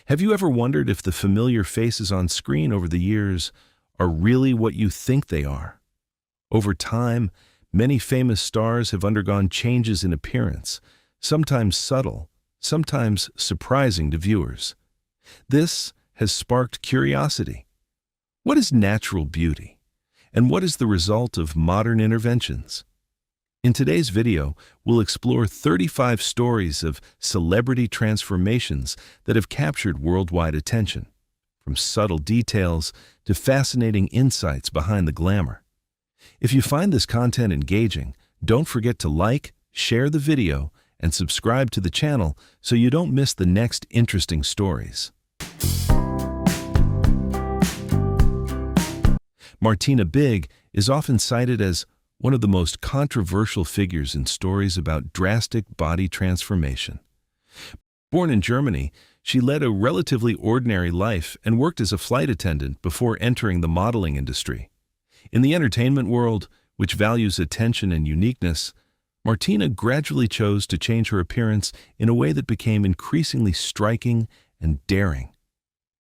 Have you ever wondered if the familiar faces on screen over the years are really what you think they are? Over time, many famous stars have undergone changes in appearance, sometimes subtle, sometimes surprising to viewers. This has sparked curiosity. What is natural beauty? And what is the result of modern interventions? In today's video, we'll explore 35 stories of celebrity transformations that have captured worldwide attention, from subtle details to fascinating insights behind the glamour. If you find this content engaging, don't forget to like, share the video, and subscribe to the channel so you don't miss the next interesting stories. Martina Big is often cited as one of the most controversial figures in stories about drastic body transformation. Born in Germany, she led a relatively ordinary life and worked as a flight attendant before entering the modeling industry. In the entertainment world, which values attention and uniqueness, Martina gradually chose to change her appearance in a way that became increasingly striking and daring.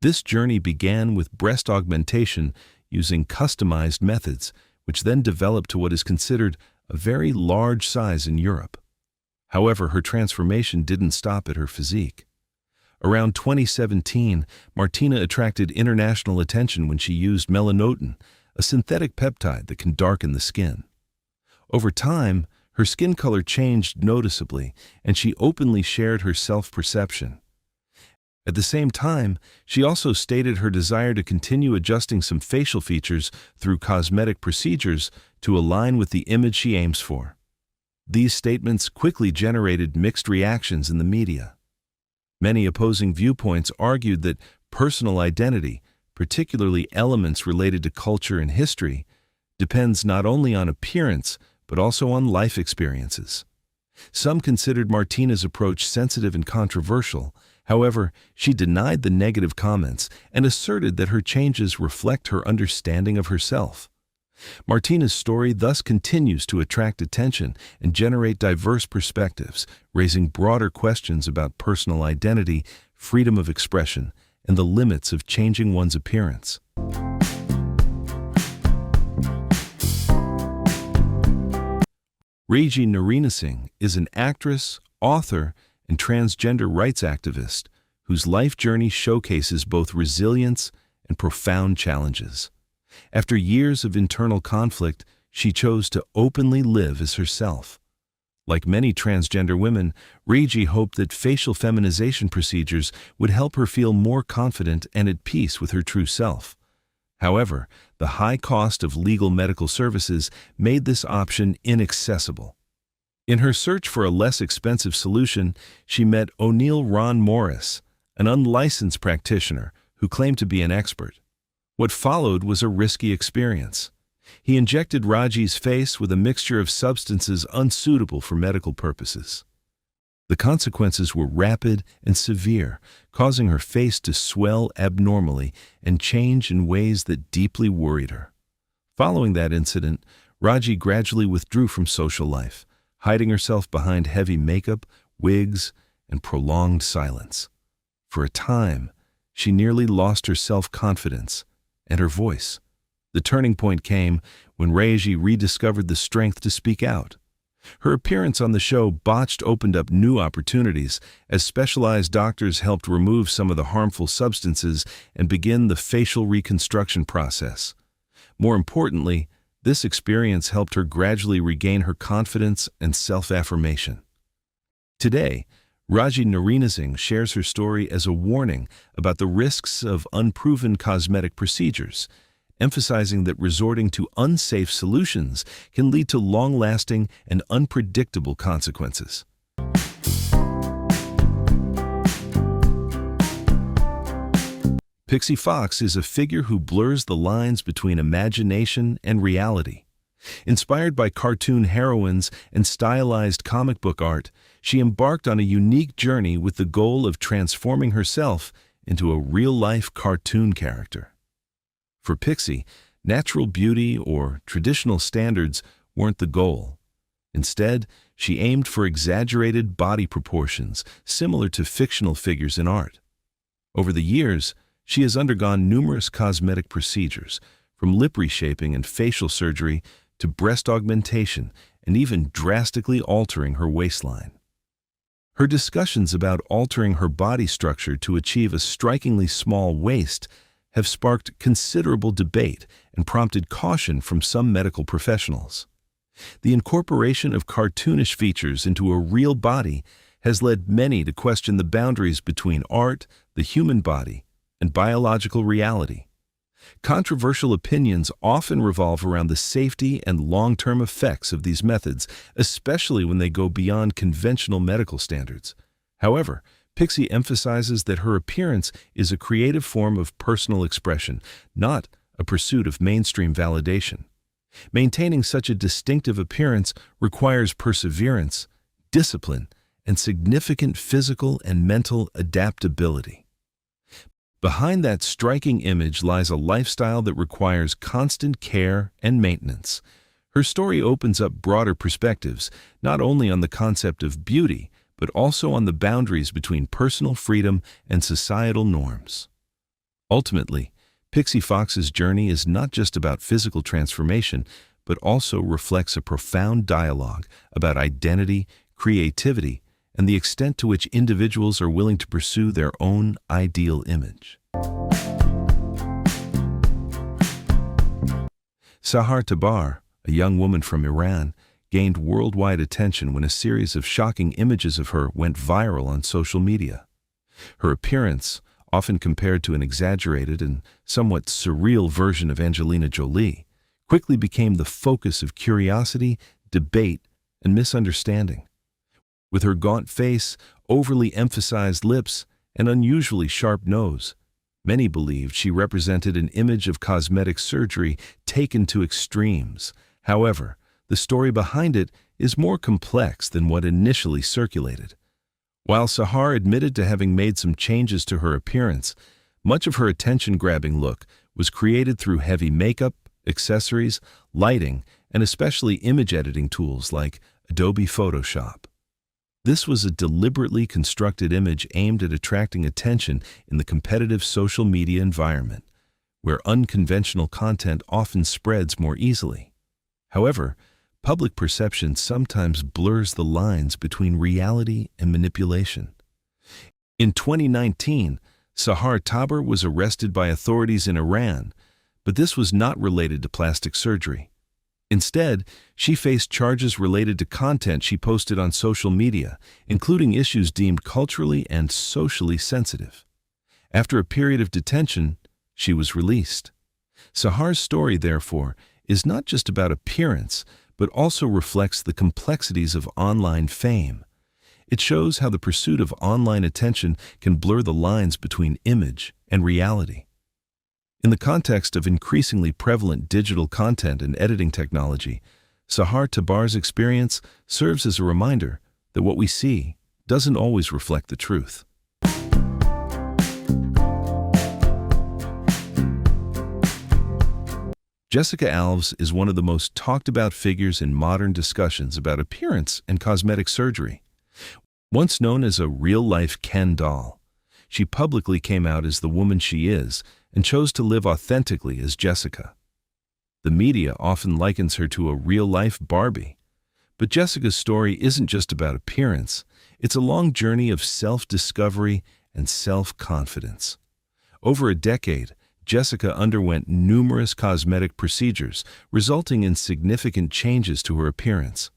This journey began with breast augmentation using customized methods, which then developed to what is considered a very large size in Europe. However, her transformation didn't stop at her physique. Around 2017, Martina attracted international attention when she used melanotan, a synthetic peptide that can darken the skin. Over time, her skin color changed noticeably, and she openly shared her self-perception. At the same time, she also stated her desire to continue adjusting some facial features through cosmetic procedures to align with the image she aims for. These statements quickly generated mixed reactions in the media. Many opposing viewpoints argued that personal identity, particularly elements related to culture and history, depends not only on appearance but also on life experiences. Some considered Martina's approach sensitive and controversial. However, she denied the negative comments and asserted that her changes reflect her understanding of herself. Martina's story thus continues to attract attention and generate diverse perspectives, raising broader questions about personal identity, freedom of expression, and the limits of changing one's appearance. Rajee Narinesingh is an actress, author, and transgender rights activist whose life journey showcases both resilience and profound challenges. After years of internal conflict, she chose to openly live as herself. Like many transgender women, Rajee hoped that facial feminization procedures would help her feel more confident and at peace with her true self. However, the high cost of legal medical services made this option inaccessible. In her search for a less expensive solution, she met O'Neill Ron Morris, an unlicensed practitioner who claimed to be an expert. What followed was a risky experience. He injected Rajee's face with a mixture of substances unsuitable for medical purposes. The consequences were rapid and severe, causing her face to swell abnormally and change in ways that deeply worried her. Following that incident, Rajee gradually withdrew from social life, hiding herself behind heavy makeup, wigs, and prolonged silence. For a time, she nearly lost her self-confidence and her voice. The turning point came when Rajee rediscovered the strength to speak out. Her appearance on the show Botched opened up new opportunities as specialized doctors helped remove some of the harmful substances and begin the facial reconstruction process. More importantly, this experience helped her gradually regain her confidence and self-affirmation. Today, Rajee Narinesingh shares her story as a warning about the risks of unproven cosmetic procedures, emphasizing that resorting to unsafe solutions can lead to long-lasting and unpredictable consequences. Pixee Fox is a figure who blurs the lines between imagination and reality. Inspired by cartoon heroines and stylized comic book art, she embarked on a unique journey with the goal of transforming herself into a real-life cartoon character. For Pixee, natural beauty or traditional standards weren't the goal. Instead, she aimed for exaggerated body proportions, similar to fictional figures in art. Over the years, she has undergone numerous cosmetic procedures, from lip reshaping and facial surgery to breast augmentation and even drastically altering her waistline. Her discussions about altering her body structure to achieve a strikingly small waist have sparked considerable debate and prompted caution from some medical professionals. The incorporation of cartoonish features into a real body has led many to question the boundaries between art, the human body, and biological reality. Controversial opinions often revolve around the safety and long-term effects of these methods, especially when they go beyond conventional medical standards. However, Pixee emphasizes that her appearance is a creative form of personal expression, not a pursuit of mainstream validation. Maintaining such a distinctive appearance requires perseverance, discipline, and significant physical and mental adaptability. Behind that striking image lies a lifestyle that requires constant care and maintenance. Her story opens up broader perspectives, not only on the concept of beauty, but also on the boundaries between personal freedom and societal norms. Ultimately, Pixee Fox's journey is not just about physical transformation, but also reflects a profound dialogue about identity, creativity, and the extent to which individuals are willing to pursue their own ideal image. Sahar Tabar, a young woman from Iran, gained worldwide attention when a series of shocking images of her went viral on social media. Her appearance, often compared to an exaggerated and somewhat surreal version of Angelina Jolie, quickly became the focus of curiosity, debate, and misunderstanding. With her gaunt face, overly emphasized lips, and unusually sharp nose, many believed she represented an image of cosmetic surgery taken to extremes. However, the story behind it is more complex than what initially circulated. While Sahar admitted to having made some changes to her appearance, much of her attention-grabbing look was created through heavy makeup, accessories, lighting, and especially image editing tools like Adobe Photoshop. This was a deliberately constructed image aimed at attracting attention in the competitive social media environment, where unconventional content often spreads more easily. However, public perception sometimes blurs the lines between reality and manipulation. In 2019, Sahar Tabar was arrested by authorities in Iran, but this was not related to plastic surgery. Instead, she faced charges related to content she posted on social media, including issues deemed culturally and socially sensitive. After a period of detention, she was released. Sahar's story, therefore, is not just about appearance, but also reflects the complexities of online fame. It shows how the pursuit of online attention can blur the lines between image and reality. In the context of increasingly prevalent digital content and editing technology, Sahar Tabar's experience serves as a reminder that what we see doesn't always reflect the truth. Jessica Alves is one of the most talked about figures in modern discussions about appearance and cosmetic surgery. Once known as a real-life Ken doll, she publicly came out as the woman she is and chose to live authentically as Jessica. The media often likens her to a real-life Barbie. But Jessica's story isn't just about appearance, it's a long journey of self-discovery and self-confidence. Over a decade, Jessica underwent numerous cosmetic procedures, resulting in significant changes to her appearance.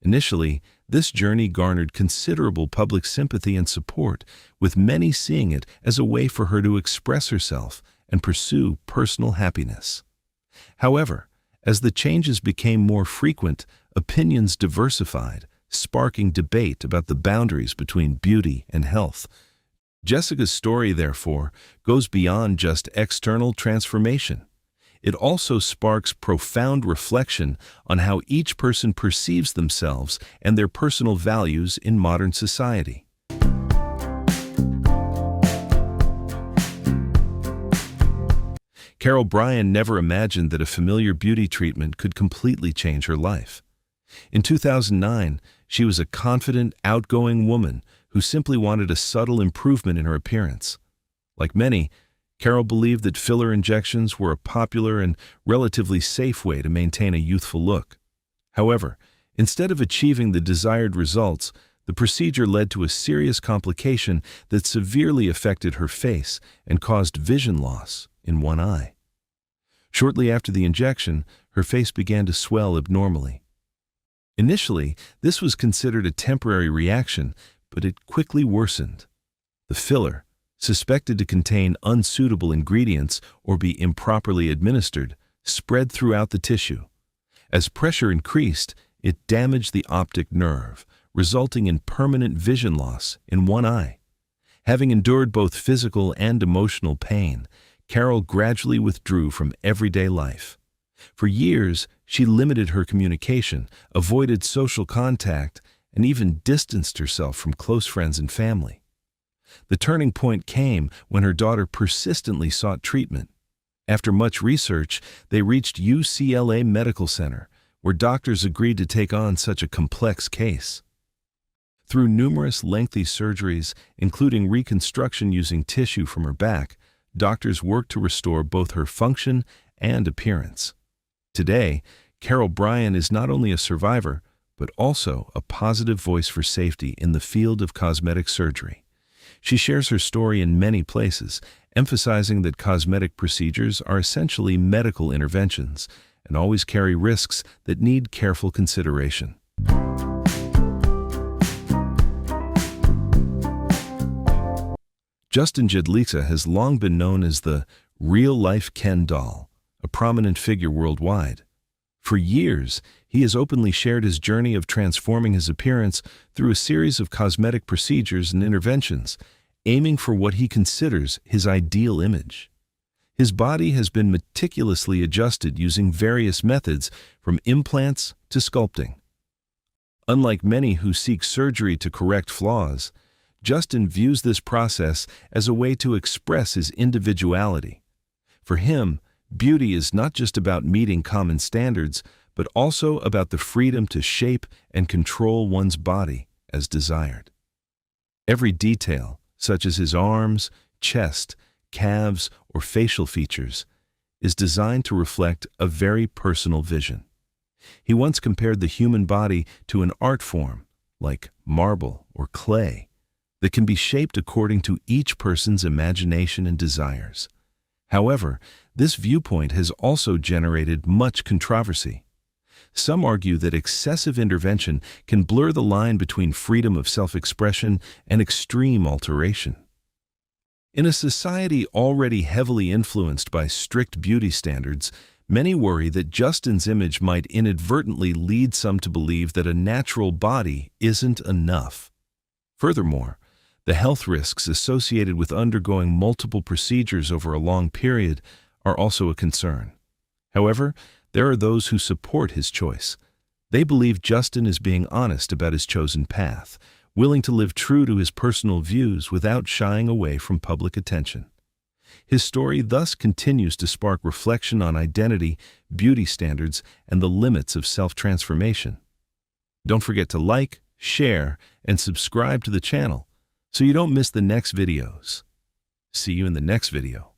Initially, this journey garnered considerable public sympathy and support, with many seeing it as a way for her to express herself and pursue personal happiness. However, as the changes became more frequent, opinions diversified, sparking debate about the boundaries between beauty and health. Jessica's story, therefore, goes beyond just external transformation. It also sparks profound reflection on how each person perceives themselves and their personal values in modern society. Bryan never imagined that a familiar beauty treatment could completely change her life. In 2009, she was a confident, outgoing woman who simply wanted a subtle improvement in her appearance. Like many, Carol believed that filler injections were a popular and relatively safe way to maintain a youthful look. However, instead of achieving the desired results, the procedure led to a serious complication that severely affected her face and caused vision loss in one eye. Shortly after the injection, her face began to swell abnormally. Initially, this was considered a temporary reaction, but it quickly worsened. The filler, suspected to contain unsuitable ingredients or be improperly administered, spread throughout the tissue. As pressure increased, it damaged the optic nerve, resulting in permanent vision loss in one eye. Having endured both physical and emotional pain, Carol gradually withdrew from everyday life. For years, she limited her communication, avoided social contact, and even distanced herself from close friends and family. The turning point came when her daughter persistently sought treatment. After much research, they reached UCLA Medical Center, where doctors agreed to take on such a complex case. Through numerous lengthy surgeries, including reconstruction using tissue from her back, doctors worked to restore both her function and appearance. Today, Carol Bryan is not only a survivor, but also a positive voice for safety in the field of cosmetic surgery. She shares her story in many places, emphasizing that cosmetic procedures are essentially medical interventions and always carry risks that need careful consideration. Justin Jedlica has long been known as the real-life Ken doll, a prominent figure worldwide. For years, he has openly shared his journey of transforming his appearance through a series of cosmetic procedures and interventions, aiming for what he considers his ideal image. His body has been meticulously adjusted using various methods, from implants to sculpting. Unlike many who seek surgery to correct flaws, Justin views this process as a way to express his individuality. For him, beauty is not just about meeting common standards, but also about the freedom to shape and control one's body as desired. Every detail, such as his arms, chest, calves, or facial features, is designed to reflect a very personal vision. He once compared the human body to an art form, like marble or clay, that can be shaped according to each person's imagination and desires. However, this viewpoint has also generated much controversy. Some argue that excessive intervention can blur the line between freedom of self-expression and extreme alteration. In a society already heavily influenced by strict beauty standards, many worry that Justin's image might inadvertently lead some to believe that a natural body isn't enough. Furthermore, the health risks associated with undergoing multiple procedures over a long period are also a concern. However, there are those who support his choice. They believe Justin is being honest about his chosen path, willing to live true to his personal views without shying away from public attention. His story thus continues to spark reflection on identity, beauty standards, and the limits of self-transformation. Don't forget to like, share, and subscribe to the channel so you don't miss the next videos. See you in the next video.